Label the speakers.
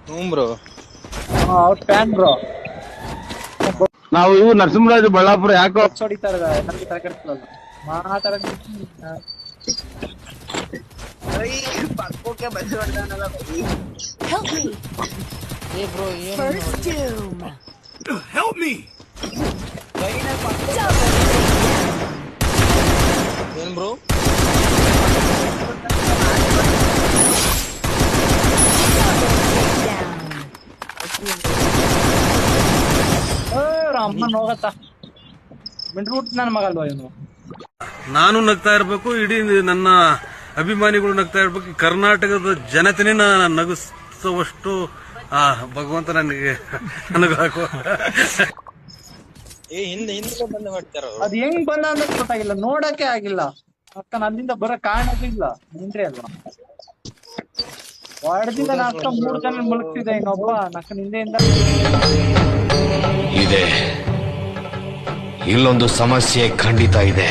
Speaker 1: ಹ್ಞೂ ಬ್ರೋ.
Speaker 2: ಅವ್ರ fan bro.
Speaker 3: ನಾವು ಇವು ನರಸಿಂಹರಾಜು ಬಳ್ಳಾಪುರ ಯಾಕೋ
Speaker 2: ಹೊಡಿತಾ ಇದ್ದಾರೆ ನನಗೆ ತಲೆ ಕೆಡಿಸ್ಕೊಳ್ಳಲ್ಲ ಮಾತಾಡೋದು.
Speaker 4: ಪಕ್ಕಕ್ಕೆ ಬಂದು ಹೊಡ್ದಾನಲ್ಲ ಬೈ.
Speaker 5: Help me!
Speaker 1: ಏ ಬ್ರೋ ಏನು
Speaker 5: First doom!
Speaker 6: Help me!
Speaker 1: ಏನ್ ಬ್ರೋ?
Speaker 2: ಅಮ್ಮನ ಹೋಗತ್ತ ಮಿಂಟ್ರೂಟ್ ನನ್ನ ಮಗ ಅಲ್ವಾ ಇವನು.
Speaker 6: ನಾನು ನಗ್ತಾ ಇರ್ಬೇಕು, ಇಡೀ ನನ್ನ ಅಭಿಮಾನಿಗಳು ನಗ್ತಾ ಇರ್ಬೇಕು, ಕರ್ನಾಟಕದ ಜನತೆನೇ ನಗಿಸುವಷ್ಟು ಭಗವಂತ ನನಗೆ ಹಾಕುವ.
Speaker 1: ಏ ಹಿಂದೆ ಬಂದು ಮಾಡ್ತಾರ
Speaker 2: ಅದ್ ಹೆಂಗ್ ಬಂದ ಅಂತ ಗೊತ್ತಾಗಿಲ್ಲ, ನೋಡಕ್ಕೆ ಆಗಿಲ್ಲ. ಅಕ್ಕನ ಅಲ್ಲಿಂದ ಬರೋ ಕಾರಣಕ್ಕೂ ಇಲ್ಲ. ಮಿಂಟ್ರಿ ಅಲ್ವಾ ಹೊಡೆದಿಂದ ನಾಷ್ಟ 3 ಜನ ಮುಳುಗ್ತಿದೆ, ಇನ್ನೊಬ್ಬ ನಕ್ಕನ ಹಿಂದೆಯಿಂದ.
Speaker 7: ಇದೆ, ಇಲ್ಲೊಂದು ಸಮಸ್ಯೆ ಖಂಡಿತ ಇದೆ.